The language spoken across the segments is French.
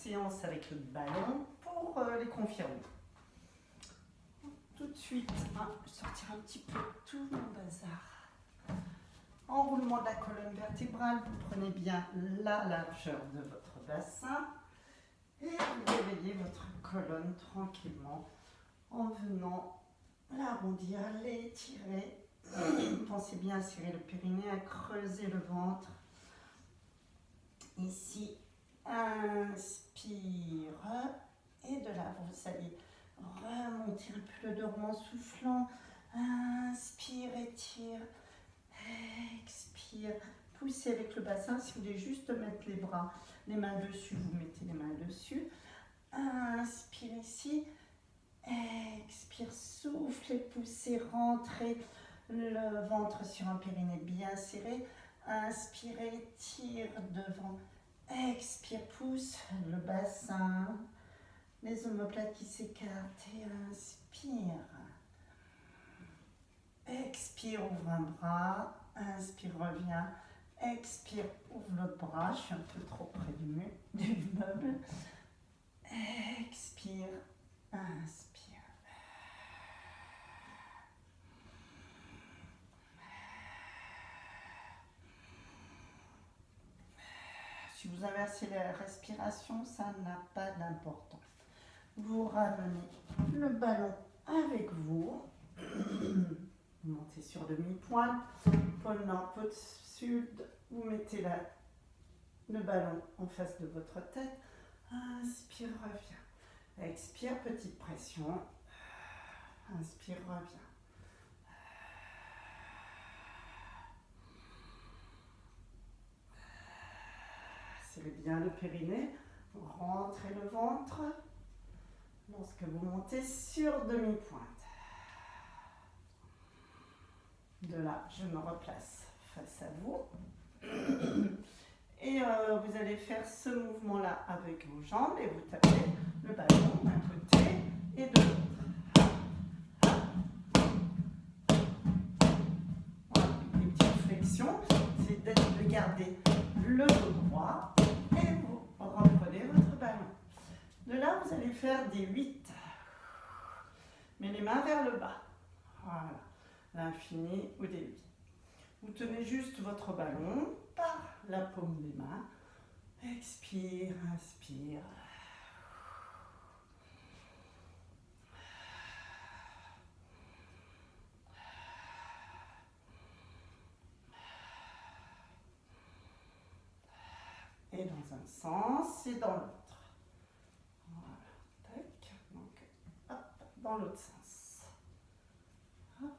séance avec le ballon pour les confirmer. Tout de suite, je sortirai un petit peu tout mon bazar. Enroulement de la colonne vertébrale, vous prenez bien la largeur de votre bassin et vous réveillez votre colonne tranquillement en venant l'arrondir, l'étirer. Pensez bien à serrer le périnée, à creuser le ventre. Ici, inspire et de là, vous allez remonter un peu le dos en soufflant. Inspire, étire, expire. Poussez avec le bassin. Si vous voulez juste mettre les bras, les mains dessus, vous mettez les mains dessus. Inspire ici. Expire, soufflez, poussez, rentrez le ventre sur un périnée bien serré. Inspirez, tire devant. Expire, pousse le bassin. Les omoplates qui s'écartent et inspire. Expire, ouvre un bras. Inspire, reviens. Expire, ouvre l'autre bras. Je suis un peu trop près du meuble. Expire, inspire. Si vous inversez la respiration, ça n'a pas d'importance. Vous ramenez le ballon avec vous. Vous montez sur demi-pointe. Pôle nord, pôle sud. Vous mettez le ballon en face de votre tête. Inspire, reviens. Expire, petite pression. Inspire, reviens. Serrez bien le périnée. Rentrez le ventre. Lorsque vous montez sur demi-pointe. De là, je me replace face à vous. Et vous allez faire ce mouvement-là avec vos jambes et vous tapez le ballon d'un côté et de l'autre. Voilà, les petites flexions, c'est de garder le dos droit et vous reprenez votre ballon. De là, vous allez faire des 8. Mais les mains vers le bas. Voilà, l'infini ou des 8. Vous tenez juste votre ballon par la paume des mains. Expire, inspire. Et dans un sens et dans l'autre. Voilà, tac. Donc, hop, dans l'autre sens. Hop.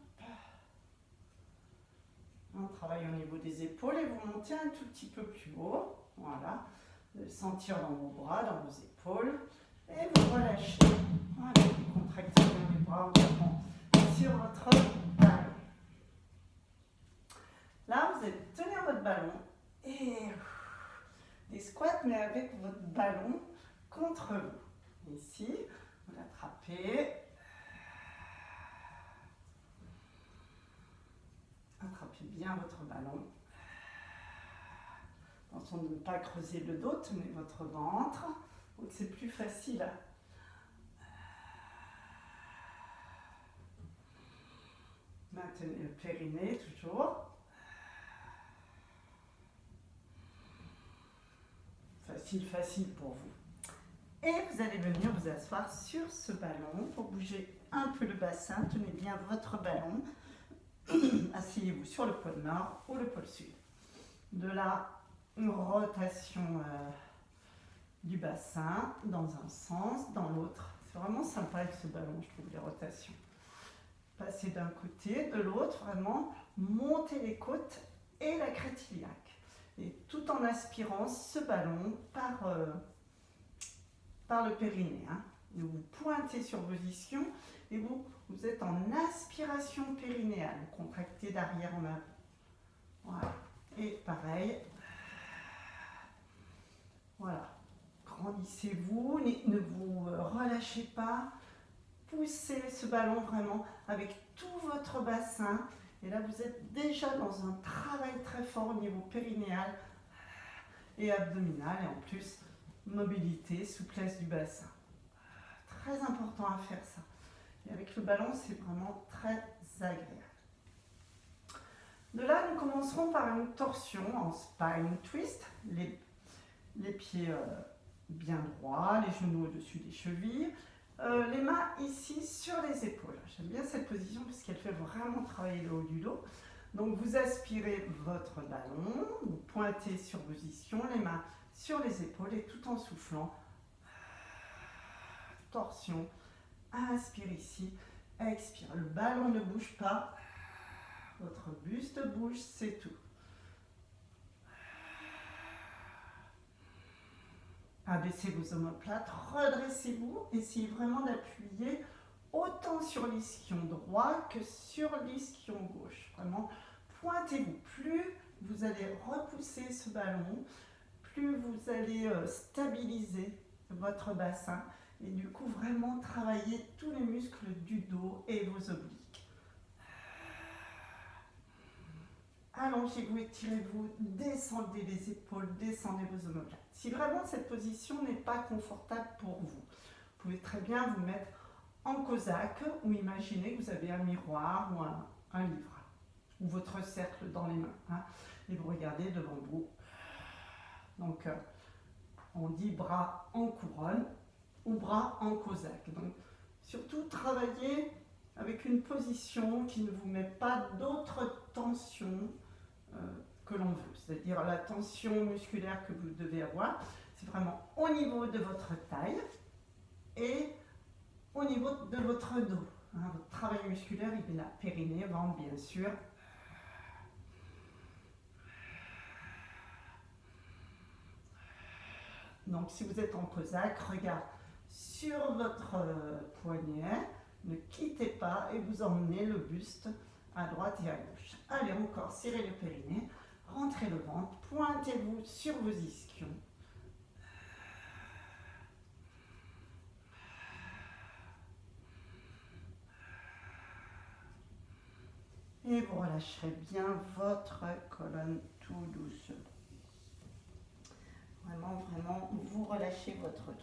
On travaille au niveau des épaules et vous montez un tout petit peu plus haut. Voilà. Vous allez sentir dans vos bras, dans vos épaules. Et vous relâchez. Voilà, vous contractez bien les bras en tapant sur votre ballon. Là, vous allez tenir votre ballon et des squats, mais avec votre ballon contre vous. Ici, vous l'attrapez. Attrapez bien votre ballon. Attention de ne pas creuser le dos, tenez votre ventre. Donc c'est plus facile. Maintenez le périnée toujours. Facile, facile pour vous. Et vous allez venir vous asseoir sur ce ballon pour bouger un peu le bassin. Tenez bien votre ballon. Asseyez-vous sur le pôle nord ou le pôle sud. De là, une rotation du bassin dans un sens, dans l'autre. C'est vraiment sympa avec ce ballon, je trouve, les rotations. Passez d'un côté, de l'autre, vraiment, montez les côtes et la crête iliaque. Et tout en aspirant ce ballon par le périnée. Et vous pointez sur vos ischions et vous êtes en aspiration périnéale. Vous contractez d'arrière en avant. Voilà. Et pareil. Voilà. Grandissez-vous, ne vous relâchez pas. Poussez ce ballon vraiment avec tout votre bassin. Et là, vous êtes déjà dans un travail très fort au niveau périnéal et abdominal. Et en plus, mobilité, souplesse du bassin. Très important à faire ça. Et avec le ballon, c'est vraiment très agréable. De là, nous commencerons par une torsion en spine twist. Les pieds bien droits, les genoux au-dessus des chevilles. Les mains ici sur les épaules. J'aime bien cette position parce qu'elle fait vraiment travailler le haut du dos. Donc vous aspirez votre ballon, vous pointez sur vos ischions, les mains sur les épaules et tout en soufflant. Torsion, inspire ici, expire. Le ballon ne bouge pas, votre buste bouge, c'est tout. Abaissez vos omoplates, redressez-vous, essayez vraiment d'appuyer autant sur l'ischion droit que sur l'ischion gauche. Vraiment, pointez-vous. Plus vous allez repousser ce ballon, plus vous allez stabiliser votre bassin et du coup vraiment travailler tous les muscles du dos et vos obliques. Allongez-vous, étirez-vous, descendez les épaules, descendez vos omoplates. Si vraiment cette position n'est pas confortable pour vous, vous pouvez très bien vous mettre en cosaque ou imaginez que vous avez un miroir ou un livre ou votre cercle dans les mains hein, et vous regardez devant vous. Donc on dit bras en couronne ou bras en cosaque. Donc surtout travaillez avec une position qui ne vous met pas d'autres tensions que l'on veut. C'est-à-dire la tension musculaire que vous devez avoir, c'est vraiment au niveau de votre taille et au niveau de votre dos. Hein, votre travail musculaire, il est là. Périnée, ventre, bien sûr. Donc, si vous êtes en cosaque, regard sur votre poignet. Ne quittez pas et vous emmenez le buste à droite et à gauche. Allez, encore, serrez le périnée. Rentrez le ventre. Pointez-vous sur vos ischions. Et vous relâcherez bien votre colonne tout doucement. Vraiment, vraiment, vous relâchez votre dos.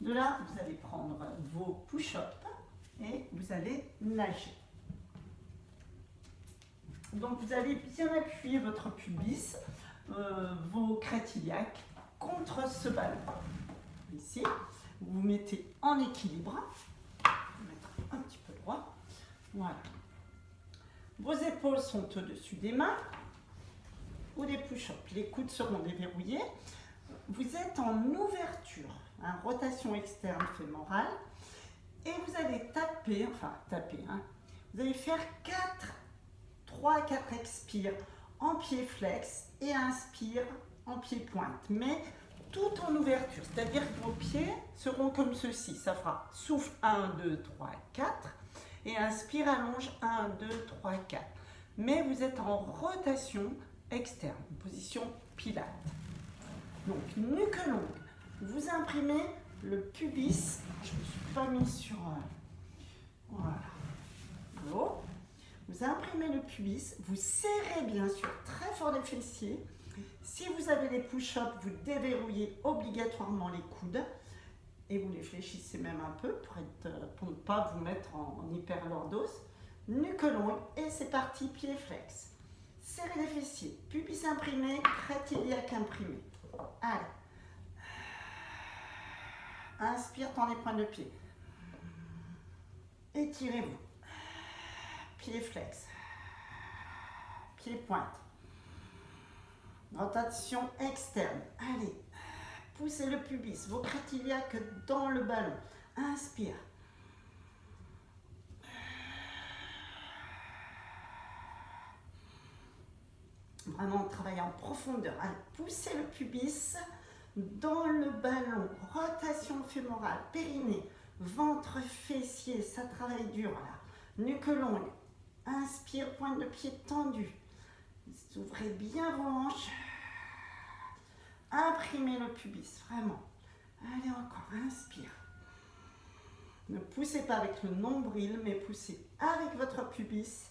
De là, vous allez prendre vos push-ups et vous allez nager. Donc, vous allez bien appuyer votre pubis, vos crêtes iliaques contre ce ballon. Ici, vous vous mettez en équilibre. Je vais mettre un petit peu droit. Voilà. Vos épaules sont au-dessus des mains ou des push-ups. Les coudes seront déverrouillés. Vous êtes en ouverture, hein, rotation externe fémorale. Et vous allez taper, vous allez faire 3 à 4 expires en pied flex et inspire en pied pointe. Mais tout en ouverture, c'est-à-dire que vos pieds seront comme ceci. Ça fera souffle 1, 2, 3, 4. Et inspire, allonge 1, 2, 3, 4. Mais vous êtes en rotation externe, position pilate. Donc, nuque longue. Vous imprimez le pubis. Je ne me suis pas mis sur... voilà. Le haut. Vous imprimez le pubis. Vous serrez bien sûr très fort les fessiers. Si vous avez les push-ups, vous déverrouillez obligatoirement les coudes. Et vous les fléchissez même un peu pour ne pas vous mettre en hyperlordose. Nuque longue et c'est parti, pied flex. Serrez les fessiers, pubis imprimé, crête iliaque imprimée. Allez. Inspire, tends les pointes de pied. Étirez-vous. Pied flex. Pied pointe. Rotation externe. Allez. Poussez le pubis, vos crêtes iliaques dans le ballon. Inspire. Vraiment travailler en profondeur. Allez, poussez le pubis dans le ballon. Rotation fémorale, périnée, ventre, fessier. Ça travaille dur là. Nuque longue. Inspire, pointe de pied tendue. Ouvrez bien vos hanches. Imprimez le pubis, vraiment. Allez encore, inspire. Ne poussez pas avec le nombril, mais poussez avec votre pubis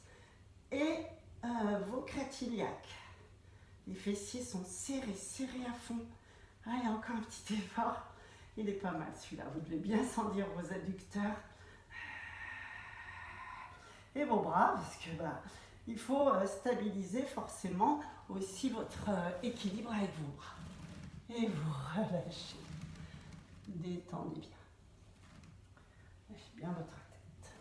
et vos crêtes iliaques. Les fessiers sont serrés, serrés à fond. Allez, encore un petit effort. Il est pas mal celui-là. Vous devez bien sentir vos adducteurs et vos bras, parce que il faut stabiliser forcément aussi votre équilibre avec vos bras. Et vous relâchez. Détendez bien. Lâchez bien votre tête.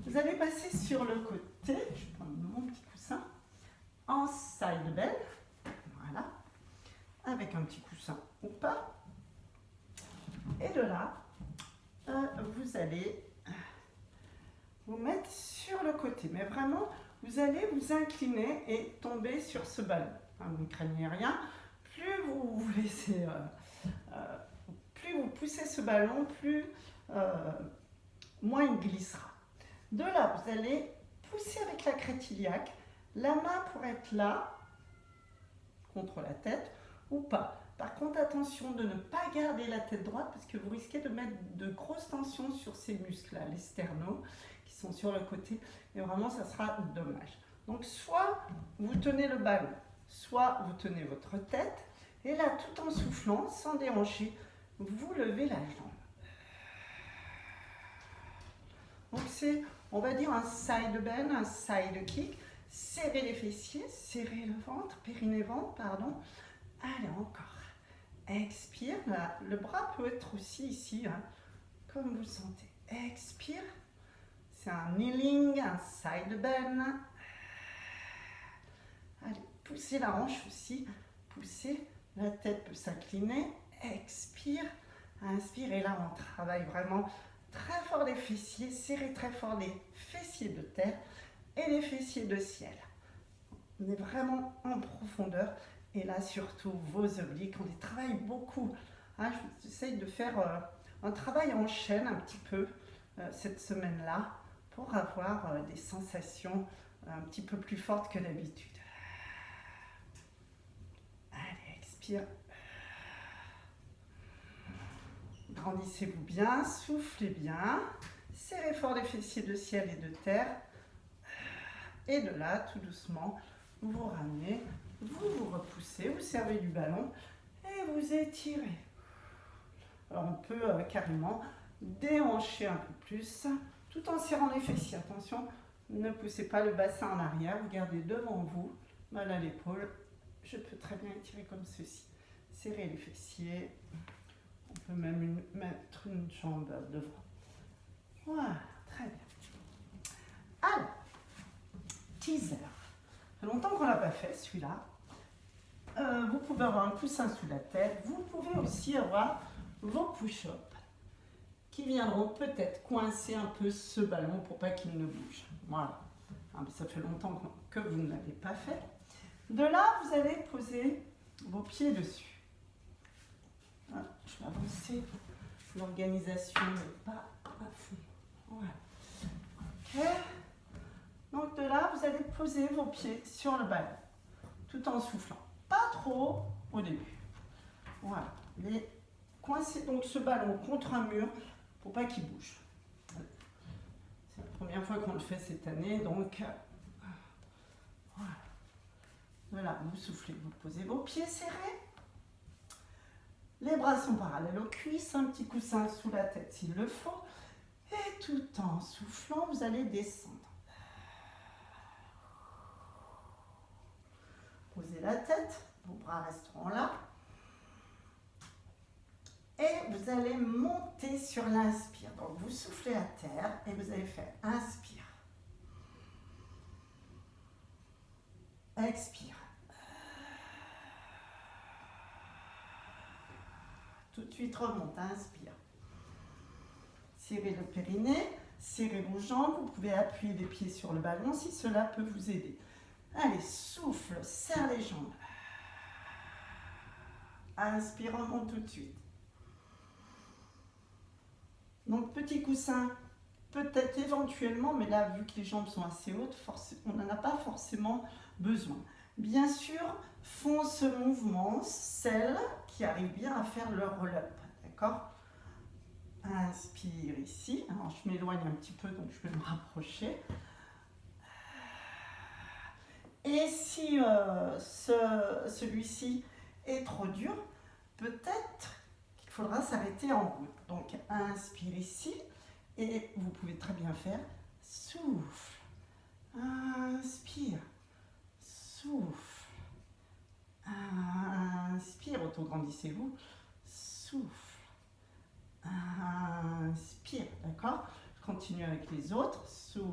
Vous allez passer sur le côté. Je prends mon petit coussin. En side bend. Voilà. Avec un petit coussin ou pas. Et de là, vous allez vous mettre sur le côté. Mais vraiment, vous allez vous incliner et tomber sur ce ballon. Vous ne craignez rien. Plus vous laissez, plus vous poussez ce ballon, plus moins il glissera. De là, vous allez pousser avec la crête iliaque. La main pour être là, contre la tête, ou pas. Par contre, attention de ne pas garder la tête droite parce que vous risquez de mettre de grosses tensions sur ces muscles-là, les sternaux, qui sont sur le côté. Et vraiment, ça sera dommage. Donc, soit vous tenez le ballon, soit vous tenez votre tête. Et là, tout en soufflant, sans déhancher, vous levez la jambe. Donc, c'est, on va dire, un side bend, un side kick. Serrez les fessiers, serrez le ventre, périnée-ventre, pardon. Allez, encore. Expire. Le bras peut être aussi ici, comme vous le sentez. Expire. C'est un kneeling, un side bend. Allez, poussez la hanche aussi. Poussez. La tête peut s'incliner. Expire. Inspire. Et là, on travaille vraiment très fort les fessiers. Serrez très fort les fessiers de terre et les fessiers de ciel. On est vraiment en profondeur. Et là, surtout, vos obliques, on les travaille beaucoup. J'essaye de faire un travail en chaîne un petit peu cette semaine-là pour avoir des sensations un petit peu plus fortes que d'habitude. Allez, expire. Grandissez-vous bien, soufflez bien. Serrez fort les fessiers de ciel et de terre. Et de là, tout doucement, vous vous ramenez. Vous vous repoussez, vous servez du ballon et vous étirez. Alors on peut carrément déhancher un peu plus tout en serrant les fessiers. Attention, ne poussez pas le bassin en arrière, vous gardez devant vous, mal à l'épaule. Je peux très bien étirer comme ceci. Serrez les fessiers. On peut même mettre une jambe devant. Voilà, très bien. Alors, teaser. Ça fait longtemps qu'on ne l'a pas fait celui-là. Vous pouvez avoir un coussin sous la tête. Vous pouvez aussi avoir vos push-ups qui viendront peut-être coincer un peu ce ballon pour pas qu'il ne bouge. Voilà. Ça fait longtemps que vous ne l'avez pas fait. De là, vous allez poser vos pieds dessus. Je vais avancer. L'organisation n'est pas à fond. Voilà. Ok. Donc de là, vous allez poser vos pieds sur le ballon tout en soufflant. Pas trop au début. Voilà. Et coincez donc ce ballon contre un mur pour pas qu'il bouge. C'est la première fois qu'on le fait cette année, donc voilà. Voilà, vous soufflez, vous posez vos pieds serrés. Les bras sont parallèles aux cuisses, un petit coussin sous la tête s'il le faut. Et tout en soufflant, vous allez descendre. Posez la tête, vos bras resteront là. Et vous allez monter sur l'inspire. Donc vous soufflez à terre et vous allez faire inspire. Expire. Tout de suite remonte, inspire. Serrez le périnée, serrez vos jambes. Vous pouvez appuyer les pieds sur le ballon si cela peut vous aider. Allez, souffle, serre les jambes. Inspire, remonte tout de suite. Donc, petit coussin, peut-être éventuellement, mais là, vu que les jambes sont assez hautes, on n'en a pas forcément besoin. Bien sûr, font ce mouvement celles qui arrivent bien à faire le roll-up. D'accord ? Inspire ici. Alors, je m'éloigne un petit peu, donc je vais me rapprocher. Et si celui-ci est trop dur, peut-être qu'il faudra s'arrêter en route. Donc, inspire ici et vous pouvez très bien faire souffle. Inspire, souffle. Inspire, autograndissez-vous, souffle. Inspire, d'accord? Je continue avec les autres. Souffle,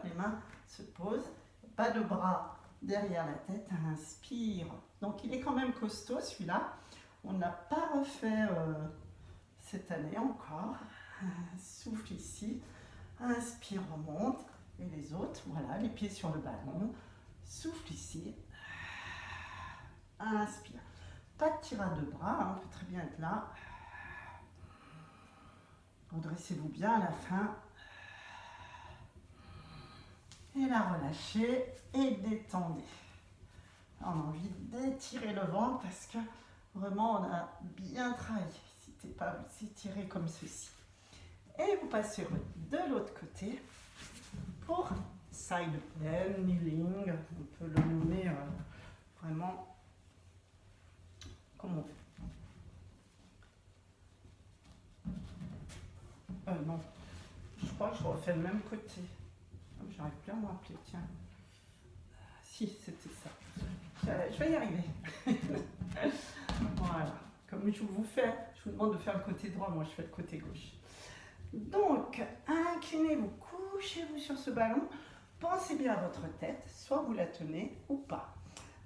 les mains se posent, pas de bras derrière la tête. Inspire. Donc il est quand même costaud celui-là. On n'a pas refait cette année encore. Souffle ici. Inspire, remonte. Et les autres, voilà, les pieds sur le ballon. Souffle ici. Inspire. Pas de tirade de bras, hein, on peut très bien être là. Redressez-vous bien à la fin. Et la relâchez et détendez. On a envie d'étirer le ventre parce que vraiment on a bien travaillé. N'hésitez pas à vous étirer comme ceci. Et vous passez de l'autre côté pour side plank, kneeling. On peut le nommer vraiment comme on veut. Non, je crois que je refais le même côté. J'arrive plus à me rappeler, tiens. Si, c'était ça. Je vais y arriver. Voilà. Comme je vous demande de faire le côté droit, moi je fais le côté gauche. Donc, inclinez-vous, couchez-vous sur ce ballon. Pensez bien à votre tête, soit vous la tenez ou pas.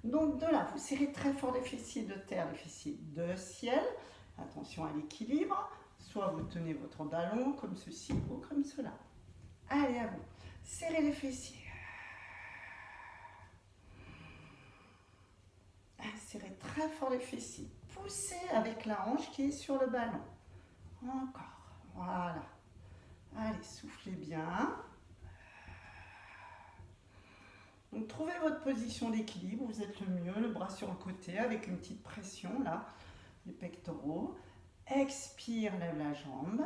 Donc de là, vous serrez très fort les fessiers de terre, les fessiers de ciel. Attention à l'équilibre. Soit vous tenez votre ballon comme ceci ou comme cela. Allez, à vous. Serrez les fessiers. Serrez très fort les fessiers. Poussez avec la hanche qui est sur le ballon. Encore. Voilà. Allez, soufflez bien. Donc, trouvez votre position d'équilibre. Vous êtes le mieux, le bras sur le côté avec une petite pression là, les pectoraux. Expire, lève la jambe.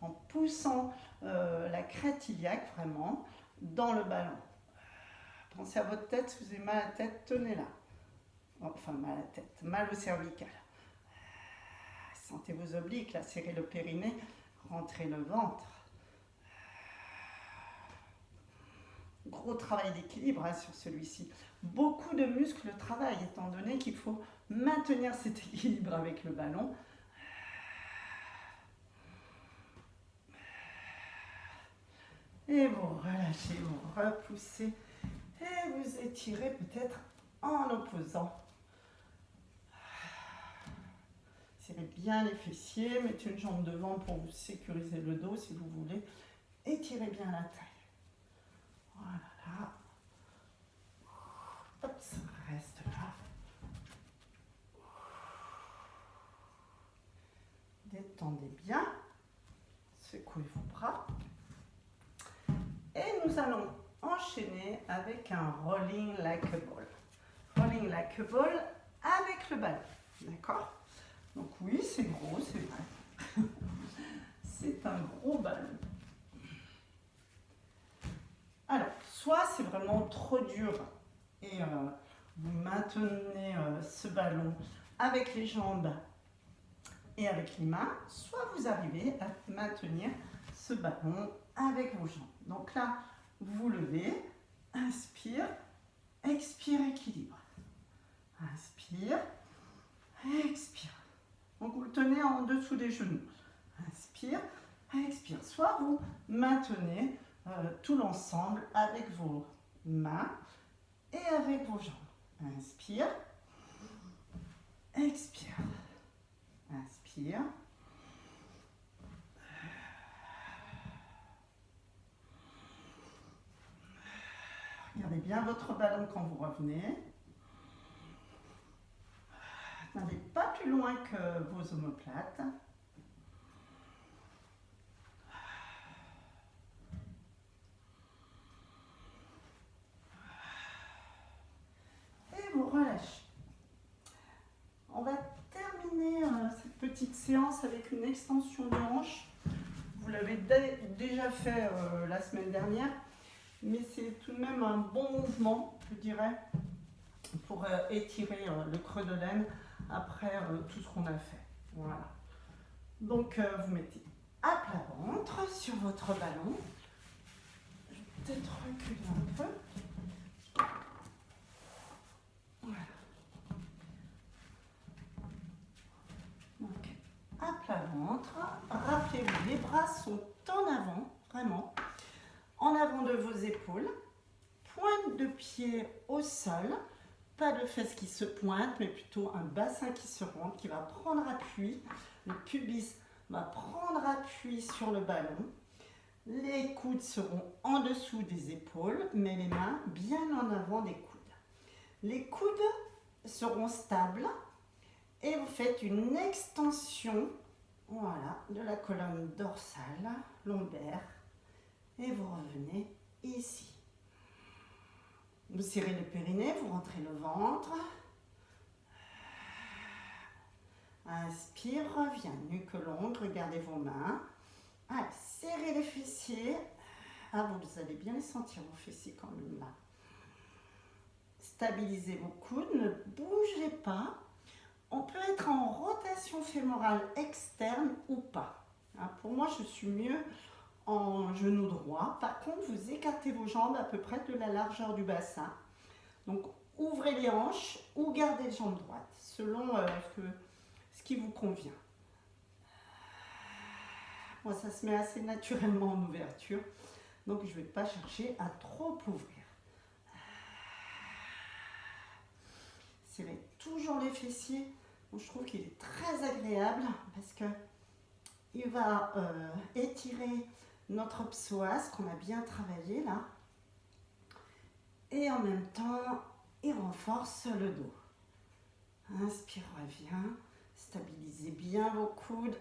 En poussant la crête iliaque vraiment dans le ballon. Pensez à votre tête, si vous avez mal à la tête, tenez-la. Enfin, mal à la tête, mal au cervical. Sentez vos obliques, là, serrez le périnée, rentrez le ventre. Gros travail d'équilibre sur celui-ci. Beaucoup de muscles travaillent, étant donné qu'il faut maintenir cet équilibre avec le ballon. Et vous relâchez, vous repoussez. Et vous étirez peut-être en opposant. Serrez bien les fessiers, mettez une jambe devant pour vous sécuriser le dos si vous voulez. Étirez bien la taille. Voilà. Hop, ça reste là. Détendez bien. Secouez vos bras. Et nous allons enchaîner avec un rolling like a ball. Rolling like a ball avec le ballon. D'accord? Donc oui, c'est gros, c'est vrai. C'est un gros ballon. Alors, soit c'est vraiment trop dur et vous maintenez ce ballon avec les jambes et avec les mains, soit vous arrivez à maintenir ce ballon avec vos jambes. Donc là, vous levez, inspire, expire, équilibre. Inspire, expire. Donc vous le tenez en dessous des genoux. Inspire, expire. Soit vous maintenez tout l'ensemble avec vos mains et avec vos jambes. Inspire, expire, inspire. Regardez bien votre ballon quand vous revenez. N'allez pas plus loin que vos omoplates. Et vous relâchez. On va terminer cette petite séance avec une extension de hanche. Vous l'avez déjà fait la semaine dernière. mais c'est tout de même un bon mouvement, je dirais, pour étirer le creux de l'aine après tout ce qu'on a fait. Voilà. Donc vous mettez à plat ventre sur votre ballon. Je vais peut-être reculer un peu. Voilà. Donc à plat ventre. Rappelez-vous, les bras sont en avant, vraiment, en avant de vos épaules. Pointe de pied au sol. Pas de fesses qui se pointent, mais plutôt un bassin qui se rentre, qui va prendre appui. Le pubis va prendre appui sur le ballon. Les coudes seront en dessous des épaules, mais les mains bien en avant des coudes. Les coudes seront stables et vous faites une extension, voilà, de la colonne dorsale, lombaire, et vous revenez ici. Vous serrez le périnée, vous rentrez le ventre. Inspire, reviens, nuque longue, regardez vos mains. Allez, serrez les fessiers. Ah, vous allez bien les sentir, vos fessiers quand même là. Stabilisez vos coudes, ne bougez pas. On peut être en rotation fémorale externe ou pas. Hein, pour moi, je suis mieux en genou droit. Par contre, vous écartez vos jambes à peu près de la largeur du bassin. Donc, ouvrez les hanches ou gardez les jambes droites, selon ce qui vous convient. Moi, ça se met assez naturellement en ouverture, donc je ne vais pas chercher à trop ouvrir. Serrez toujours les fessiers. Bon, je trouve qu'il est très agréable parce qu'il va étirer notre psoas qu'on a bien travaillé là. Et en même temps, il renforce le dos. Inspire, reviens. Stabilisez bien vos coudes.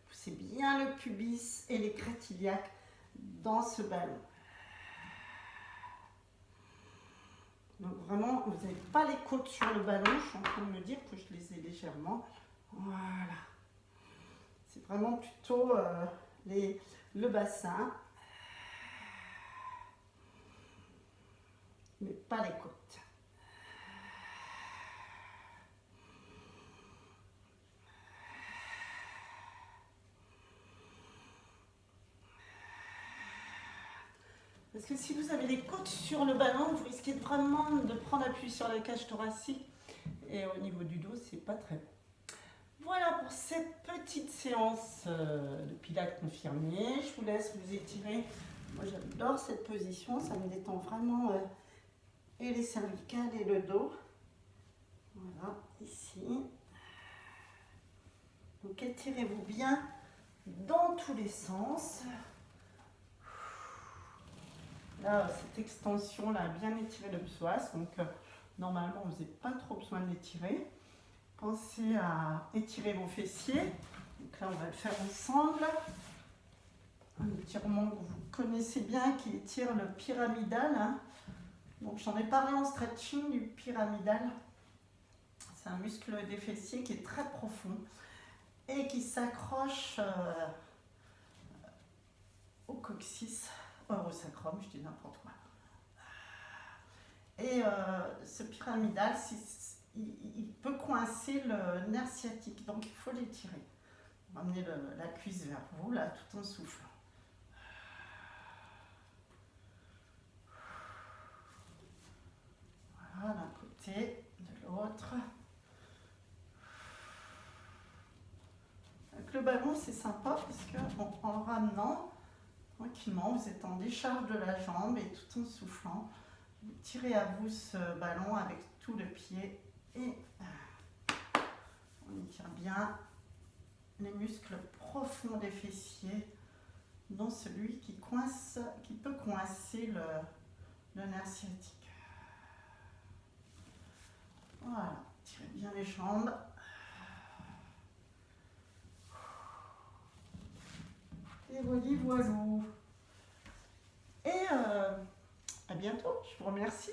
Poussez bien le pubis et les crêtes iliaques dans ce ballon. Donc vraiment, vous n'avez pas les côtes sur le ballon. Je suis en train de me dire que je les ai légèrement. Voilà. C'est vraiment plutôt le bassin. Mais pas les côtes. Parce que si vous avez les côtes sur le ballon, vous risquez vraiment de prendre appui sur la cage thoracique. Et au niveau du dos, c'est pas très bon. Voilà pour cette petite séance de pilates confirmée. Je vous laisse vous étirer. Moi, j'adore cette position. Ça me détend vraiment et les cervicales et le dos. Voilà, ici. Donc, étirez-vous bien dans tous les sens. Là, cette extension-là a bien étiré le psoas. Donc, normalement, vous n'avez pas trop besoin de l'étirer. Pensez à étirer vos fessiers. Donc là, on va le faire ensemble. Un étirement que vous connaissez bien qui étire le pyramidal. Hein. Donc j'en ai parlé en stretching du pyramidal. C'est un muscle des fessiers qui est très profond et qui s'accroche au coccyx, au sacrum, je dis n'importe quoi. Et ce pyramidal, il peut coincer le nerf sciatique, donc il faut l'étirer. Ramenez la cuisse vers vous, là, tout en soufflant. Voilà, d'un côté, de l'autre. Avec le ballon, c'est sympa parce qu'en le ramenant, tranquillement, vous êtes en décharge de la jambe et tout en soufflant, vous tirez à vous ce ballon avec tout le pied et on étire bien les muscles profonds des fessiers, dont celui qui peut coincer le nerf sciatique. Voilà, tirez bien les jambes. Et voilà. Et à bientôt, je vous remercie.